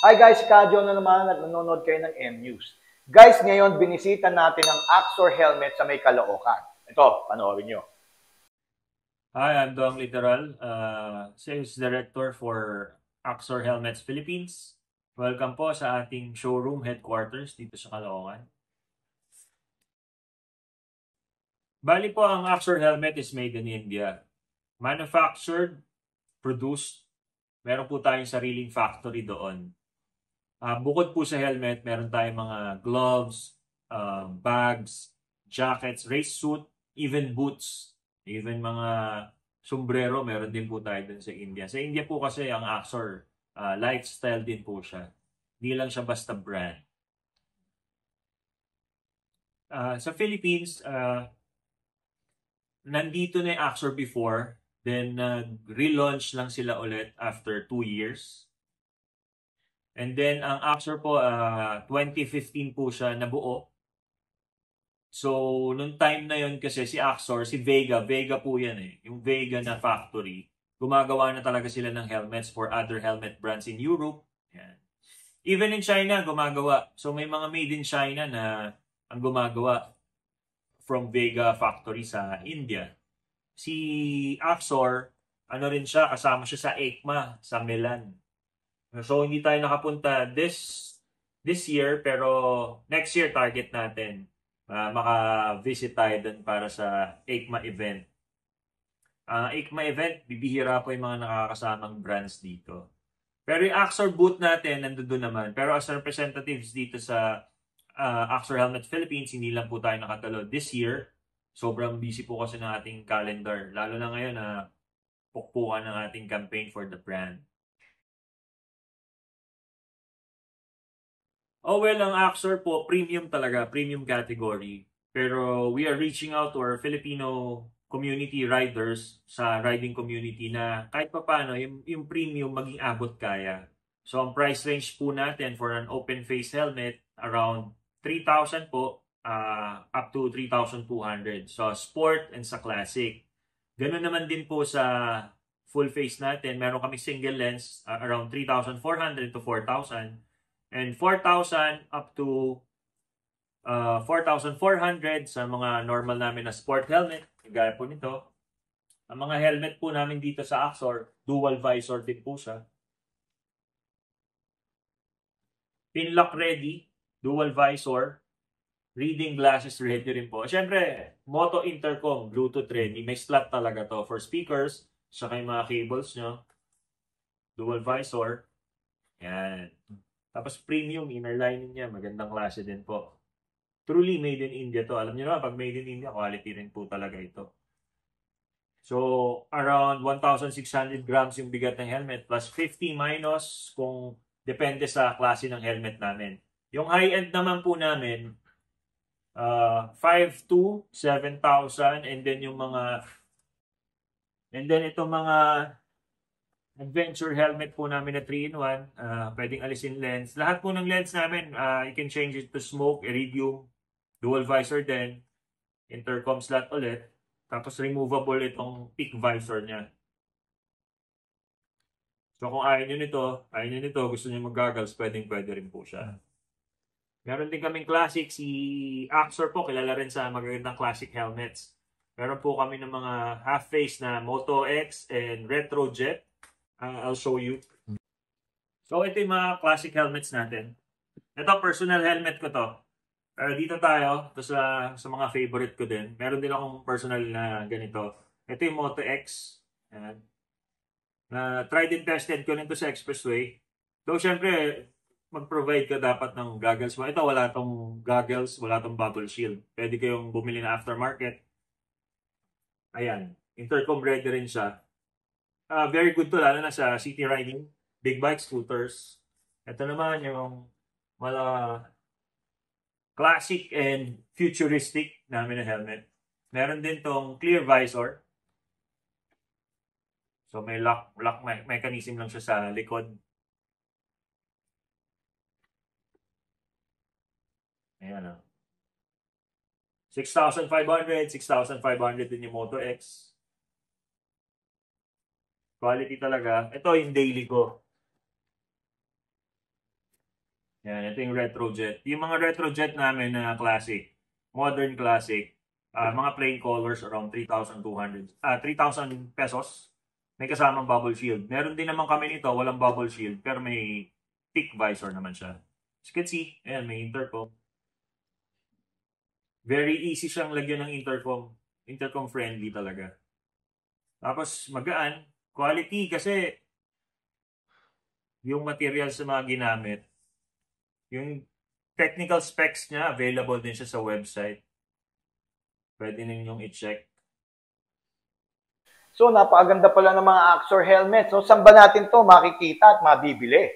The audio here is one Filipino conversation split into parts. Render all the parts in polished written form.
Hi guys, si Kadyo na naman at nanonood kayo ng M-News. Guys, ngayon binisita natin ang Axor helmet sa may Caloocan. Ito, panoorin nyo. Hi, I'm Dong Literal, Sales Director for Axor Helmets Philippines. Welcome po sa ating showroom headquarters dito sa Caloocan. Bali po, ang Axor helmet is made in India. Manufactured, produced, meron po tayong sariling factory doon. Bukod po sa helmet, meron tayong mga gloves, bags, jackets, race suit, even boots, even mga sombrero, meron din po tayo dun sa India. Sa India po kasi ang Axor, lifestyle din po siya. Hindi lang siya basta brand. Sa Philippines, nandito na yung Axor before, then relaunch lang sila ulit after 2 years. And then, ang Axor po, 2015 po siya nabuo. So, nung time na yon kasi si Axor, si Vega po yan eh. Yung Vega na factory, gumagawa na talaga sila ng helmets for other helmet brands in Europe. Yan. Even in China, gumagawa. So, may mga made in China na ang gumagawa from Vega factory sa India. Si Axor, ano rin siya, kasama siya sa EICMA, sa Milan. So, hindi tayo nakapunta this year, pero next year target natin maka-visit tayo dun para sa EICMA event. EICMA event, bibihira po yung mga nakakasamang brands dito. Pero yung Axor booth natin, nandun naman. Pero as representatives dito sa Axor Helmet Philippines, hindi lang po tayo nakatalo this year. Sobrang busy po kasi ng ating calendar. Lalo na ngayon na pukpukan ng ating campaign for the brand. Oh well, ang Axor po, premium talaga, premium category. Pero we are reaching out to our Filipino community riders sa riding community na kahit pa paano, yung premium maging abot kaya. So ang price range po natin for an open face helmet, around 3,000 po, up to 3,200. So sport and sa classic. Ganun naman din po sa full face natin. Meron kami single lens, around 3,400 to 4,000. And 4,000 up to 4,400 sa mga normal namin na sport helmet. Gaya po nito. Ang mga helmet po namin dito sa Axor, dual visor din po siya. Pinlock ready, dual visor. Reading glasses ready rin po. Siyempre, Moto Intercom, Bluetooth ready. May slot talaga to for speakers, saka yung mga cables nyo. Dual visor. Yan. Tapos premium inner lining niya, magandang klase din po. Truly made in India to. Alam niyo naman, pag made in India, quality rin po talaga ito. So, around 1,600 grams yung bigat ng helmet plus 50 minus kung depende sa klase ng helmet namin. Yung high-end naman po namin, 5 to 7,000 and then yung mga itong mga adventure helmet po namin na 3-in-1, pwedeng alisin lens. Lahat po ng lens namin, you can change it to smoke, iridium, dual visor din, intercom slot ulit, tapos removable itong peak visor niya. So kung ayaw nyo nito, gusto nyo mag-goggles, pwede rin po siya. Meron din kaming classic, si Axor po, kilala rin sa magagandang classic helmets. Meron po kami ng mga half-face na Moto X and Retro Jet. I'll show you. So, ito yung mga classic helmets natin. Ito, personal helmet ko to. Pero dito tayo, ito sa mga favorite ko din. Meron din akong personal na ganito. Ito yung Moto X. Ayan. Tried and tested ko nito sa Expressway. So, syempre, mag-provide ka dapat ng goggles mo. Ito, wala tong goggles, wala tong bubble shield. Pwede kayong bumili na aftermarket. Ayan. Intercom ready rin siya. Very good to, lalo na sa city riding, big bike, scooters. Ito naman yung mga classic and futuristic namin na helmet. Meron din tong clear visor. So may lock mechanism lang siya sa likod. Ayan o. 6,500 din yung Moto X. Quality talaga. Ito yung daily ko. Yan, ito yung retrojet. Yung mga retrojet namin na classic, modern classic, mga plain colors around 3,200, 3,000 pesos. May kasamang bubble shield. Meron din naman kami nito, walang bubble shield, pero may thick visor naman siya. As you can see, ayan, may intercom. Very easy siyang lagyan ng intercom. Intercom friendly talaga. Tapos magaan. Quality kasi yung materials sa mga ginamit, yung technical specs niya, available din siya sa website. Pwede ninyong i-check. So, napakaganda pala ng mga Axor helmet. So, saan ba natin to makikita at mabibili?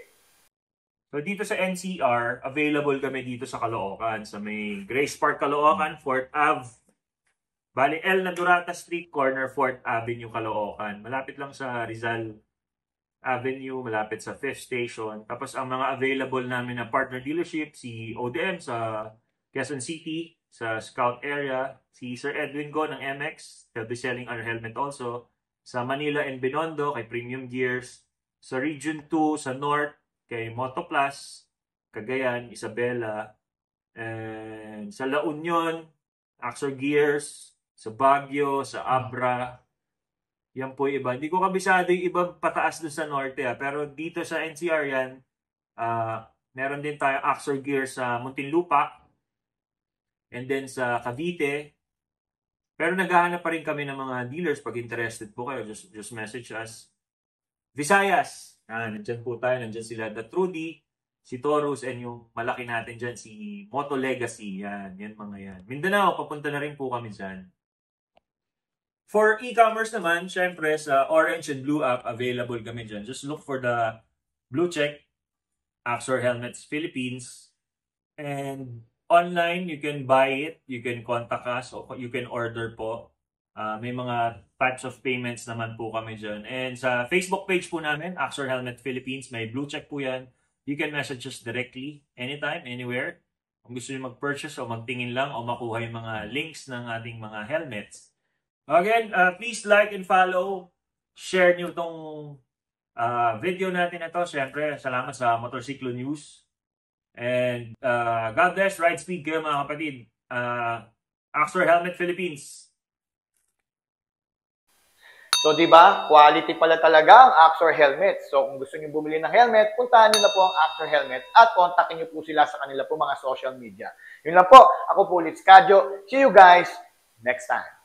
So dito sa NCR, available kami dito sa Caloocan, sa may Grace Park, Caloocan, 4th Ave. Bali, L na Durata Street, corner 4th Avenue, Caloocan. Malapit lang sa Rizal Avenue, malapit sa 5th Station. Tapos ang mga available namin na partner dealership, si ODM sa Quezon City, sa Scout area, si Sir Edwin Go ng MX, they'll be selling our helmet also. Sa Manila and Binondo, kay Premium Gears. Sa Region 2, sa North, kay Motoplus, Cagayan, Isabela, and sa La Union, Axor Gears, sa Baguio, sa Abra. Yan po yung iba. Hindi ko kabisado yung ibang pataas doon sa norte. Pero dito sa NCR yan, meron din tayo Axor Gears sa Muntinlupa, and then sa Cavite. Pero naghahanap pa rin kami ng mga dealers. Pag interested po kayo, just message us. Visayas. Nandyan po tayo. Nandyan sila The Trudy, si Taurus, and yung malaki natin dyan, si Moto Legacy. Yan mga yan. Mindanao, papunta na rin po kami dyan. For e-commerce naman, syempre sa Orange and Blue app, available kami dyan. Just look for the blue check, Axor Helmets Philippines. And online, you can buy it. You can contact us o you can order po. May mga types of payments naman po kami dyan. And sa Facebook page po namin, Axor Helmet Philippines, may blue check po yan. You can message us directly, anytime, anywhere. Kung gusto nyo mag-purchase o magtingin lang o makuha yung mga links ng ating mga helmets. Again, please like and follow. Share nyo itong video natin na ito. Siyempre, salamat sa Motorsiklo News. And God bless, ride speed kayo mga kapatid. Axor Helmet Philippines. So, di ba? Quality pala talaga ang Axor helmet. So, kung gusto niyo bumili ng helmet, puntahan niyo na po ang Axor helmet at kontakin niyo po sila sa kanila po mga social media. Yun lang po. Ako po ulit, Skadyo. See you guys next time.